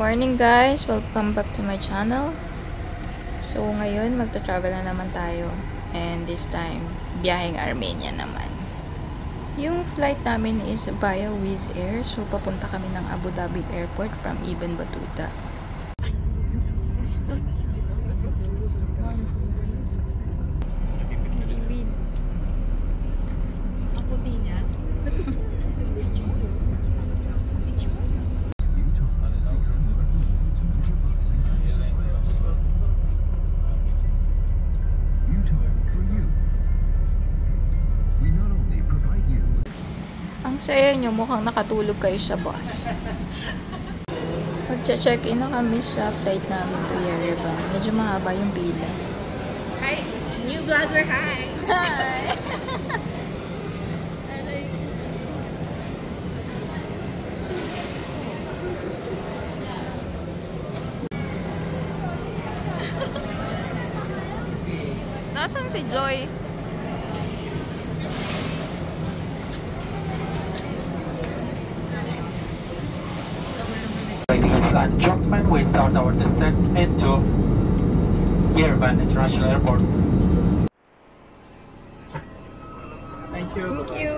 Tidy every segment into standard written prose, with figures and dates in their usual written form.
morning guys! Welcome back to my channel. So ngayon magta-travel na naman tayo, and this time biyaheng Armenia naman. Yung flight namin is via Wizz Air, so papunta kami ng Abu Dhabi Airport from Ibn Battuta. Ang saya nyo, mukhang nakatulog kayo sa bus. Magcha-check-in na kami sa flight namin to Yerevan. Medyo mahaba yung pila. Hi! New vlogger, hi! Hi! Nasaan si Joy? Ladies and gentlemen, we start our descent into Yerevan International Airport. Thank you. Thank you.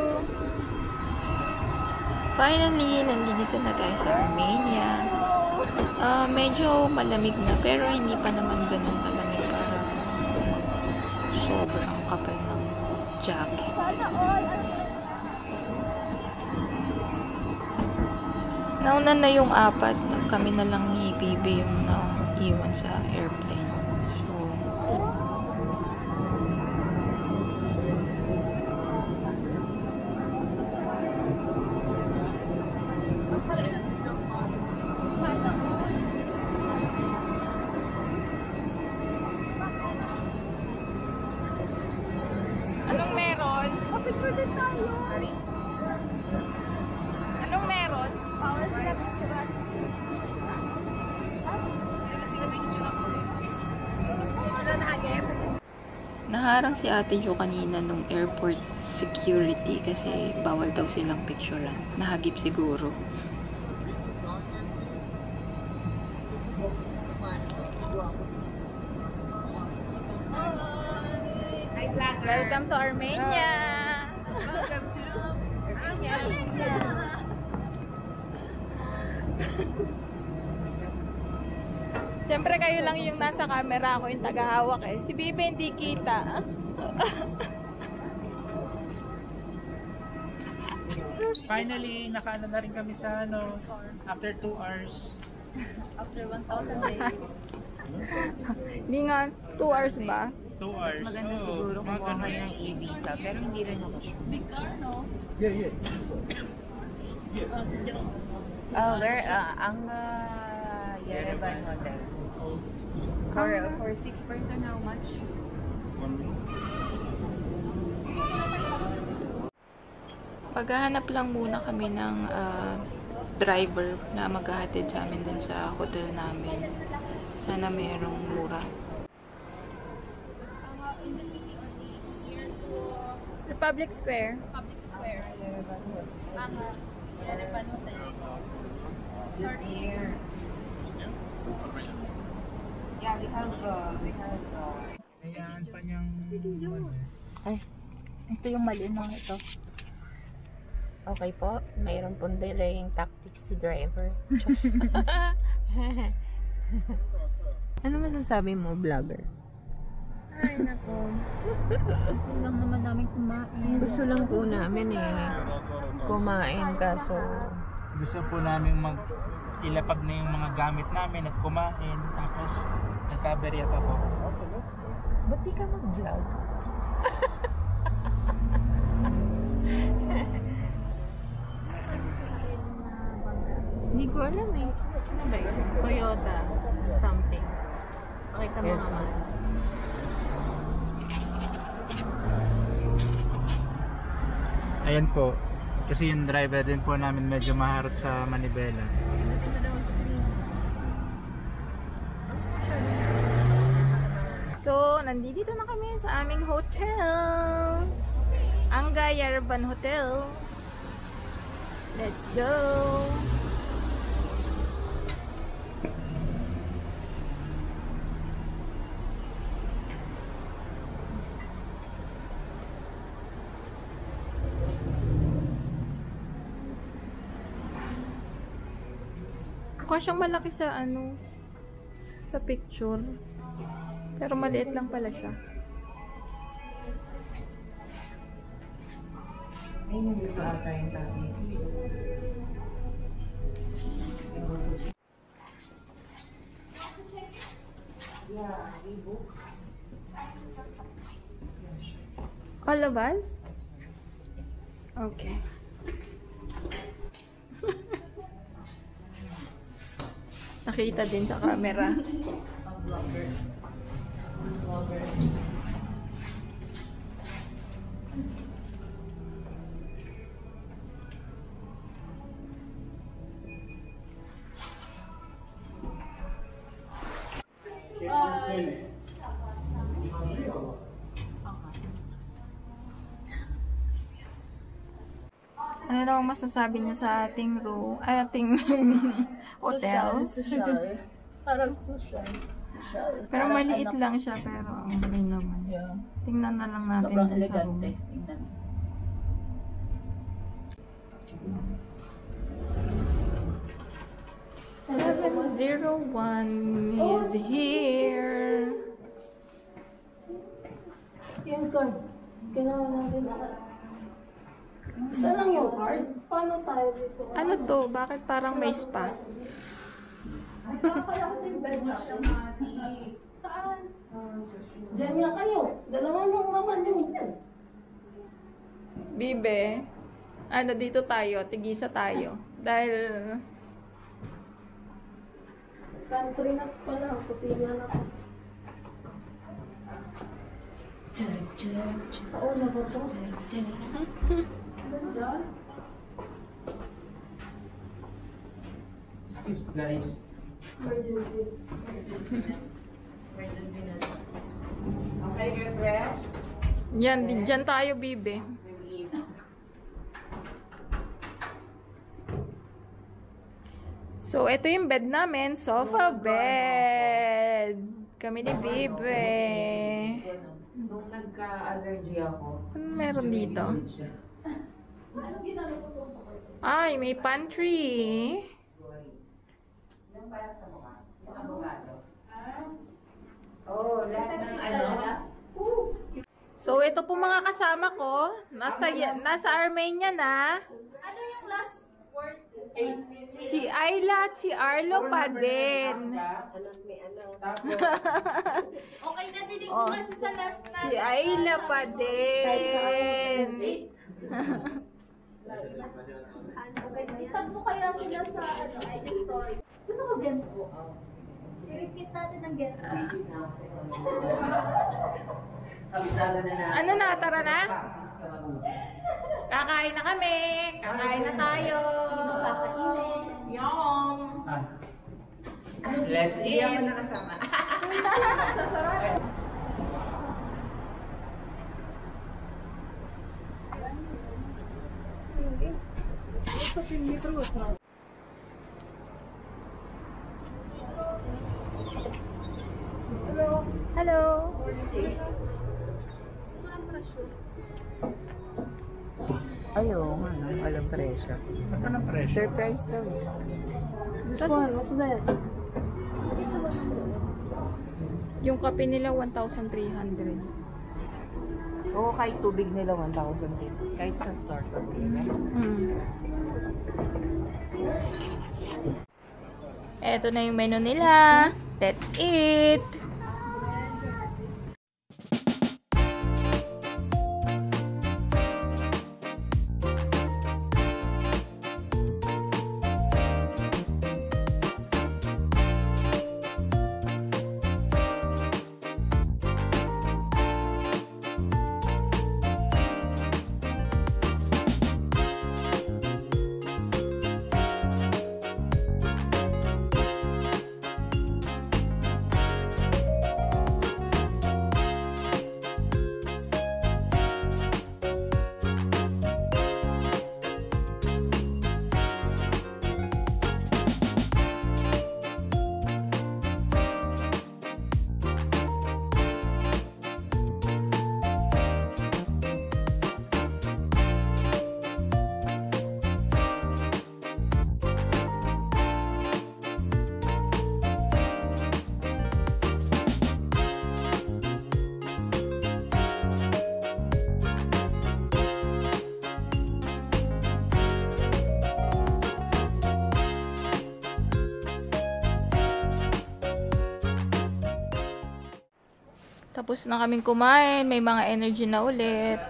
Finally, nandito na tayo sa Armenia. Medyo malamig na, pero hindi pa naman ganun kalamig para sobrang kapal ng jacket. Nauna na yung apat, kami na lang ni Bibi yung naiwan sa airplane. So, anong meron? Picture din tayo. Sorry? Anong meron? Bawal sila picturean. Naharang si Ate Jo kanina nung airport security kasi bawal daw silang picturean. Nahagip siguro. Welcome to Armenia! Welcome to Armenia! Siyempre kayo lang yung nasa camera, ako yung tagahawak eh. Si Bibi hindi kita. Finally, nakaano na rin kami sa after 2 hours. After 1,000 days. Hindi nga, 2 hours ba? 2 hours. Mas maganda siguro kumuha kayo ng e-visa, pero hindi rin ako sure. Big car, no? Yeah. Where? Ang Yerevan Hotel. For 6 person, how much? Paghahanap lang muna kami ng driver na maghahatid sa amin dun sa hotel namin. Sana mayroong mura. Republic Square. Public Square. Yerevan Hotel. This year. Yeah, we have Ayan pa niyang... Ay, ito yung mali no, ito. Okay po, mayroon pong delaying tactics si driver. Ano masasabi mo, vlogger? Ay, nako. Gusto lang naman namin kumain. Gusto lang po namin kumain kaso... Gusto po namin ilapag na yung mga gamit namin at kumain. Tapos, nagkaberya pa po. Ba't di ka mag-vlog? Hindi ko alam eh. Ano ba yun? Toyota something. Pakita mo nga. Ayan po. Kasi yung driver din po namin medyo maharot sa manibela. So, nandito na kami sa aming hotel. Anga Yerevan Hotel. Let's go! Mukha siyang malaki sa sa picture. Pero maliit lang pala siya. Ay, hindi pa ata yung tabi. All of us? Okay. Nakita din sa camera. Vlogger. Ano daw ang masasabi niyo sa ating room, ating hotel? Social. Parang social. Pero maliit lang siya, pero ang galing naman. Yeah. Tingnan na lang natin Sobrang dun sa room. elegante. Tingnan. is here. Yung card. Kailangan natin isa lang yung card? Paano tayo dito? Ano to? Bakit parang may spa? Kaya ko yung bed na siya. Saan? Diyan nga kayo. Dalawa lang naman yung yan. Bibe, dito tayo, tigisa tayo. Dahil, Pantry na pala. Kusina na po. Oo, na ba ito? Diyan? Excuse guys. Emergency. Okay, you're fresh? yan, dyan tayo, Bibe. So, ito yung bed namin, sofa bed. Kami ni Bibe. Nung nagka-allergy ako. Ano meron dito? Ay, may pantry. Yung para sa mukha. Yung avocado. Oh, lahat ng So, ito po mga kasama ko. Nasa Armenia na. Ano yung last word? Si Ayla at si Arlo pa din. Okay, nadinig ko kasi sa last na. Si Ayla pa din. Itag mo kaya sila sa ID story. Gusto ko ganito. I-repeat natin ng ganito. Ano na? Tara na? Kakain na kami. Kakain na tayo. Sino kakainin? Yum. Let's eat. Hello. Ayaw nga, no? Walang presyo. Ito ng presyo. Surprise daw eh. This one, what's this? Yung kape nila 1,300. Oo, kahit tubig nila 1,000 din. Kahit sa store. Eto na yung menu nila. Let's eat! Tapos na kaming kumain, may mga energy na ulit.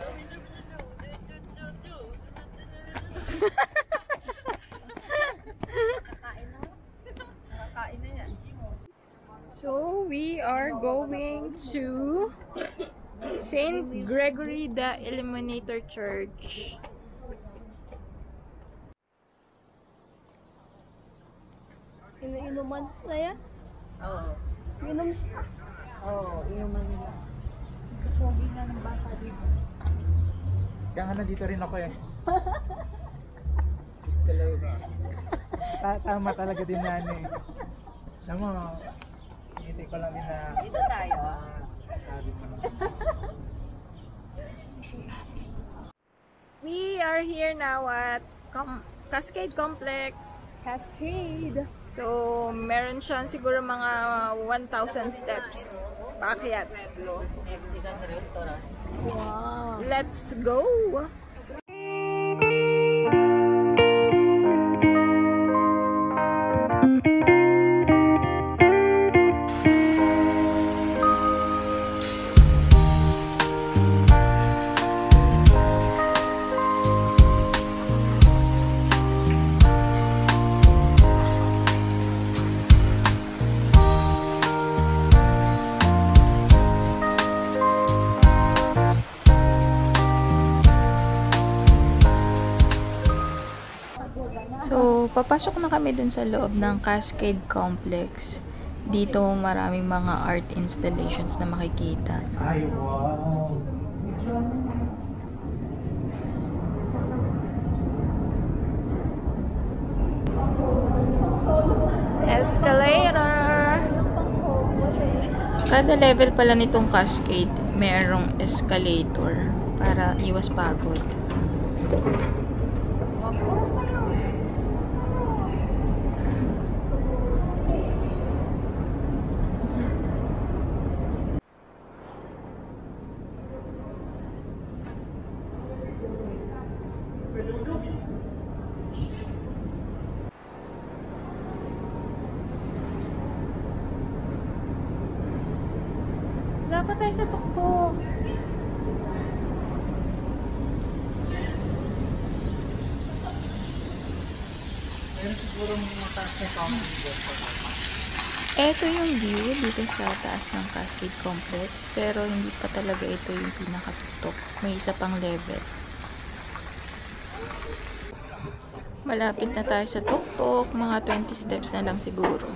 So, we are going to St. Gregory the Illuminator Church. Inuman saya? Oo. Inom siya. Oo, inuman nila. Pogi na ng bata dito. Kaya nga nandito rin ako eh. Tama talaga din na ano eh. Alam mo, hindi ko lang din na... Dito tayo. Sabi mo lang. We are here now at Cascade Complex. Cascade. So, meron siyang siguro mga 1,000 steps. Paakyat. Mexican restaurant. Wow. Let's go! So, papasok na kami dun sa loob ng Cascade Complex. Dito maraming mga art installations na makikita. Ay, wow! Escalator! Kada level pala nitong Cascade, merong escalator para iwas pagod. Dapat tayo sa tuktok. Meron siguro mga taas na comment dito. Ito yung view dito sa taas ng Cascade Complex, pero hindi pa talaga ito yung pinakatuktok. May isa pang level. Malapit na tayo sa tuktok, mga 20 steps na lang siguro.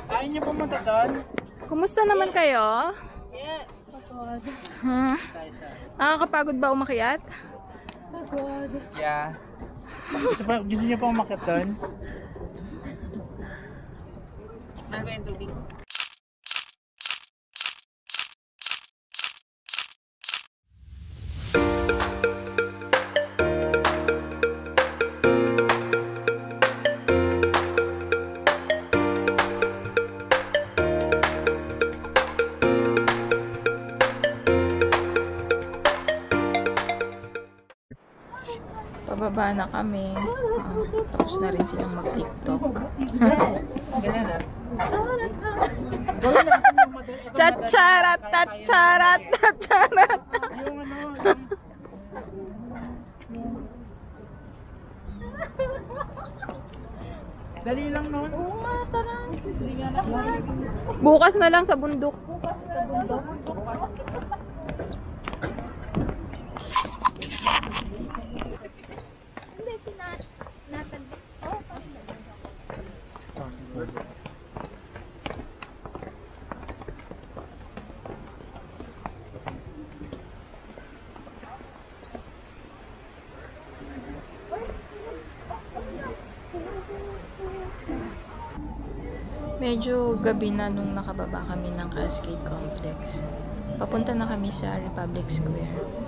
Ayaw niyo pumunta doon? Kumusta naman kayo? Huh? Nakakapagod ba umakyat? Yeah. Gusto niyo pa umakyat doon? Ano yung tubig? Pababa na kami. Tapos na rin silang mag-TikTok. Tacharat! Tacharat! Tacharat! Yung ano, dali lang noon. Oo nga, tara. Bukas na lang sa bundok. Hindi, Nathan. Oh, Medyo gabi na nung nakababa kami ng Cascade Complex. Papunta na kami sa Republic Square.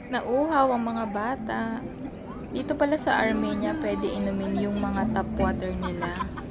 Nauuhaw ang mga bata. Dito pala sa Armenia, pwede inumin yung mga tap water nila.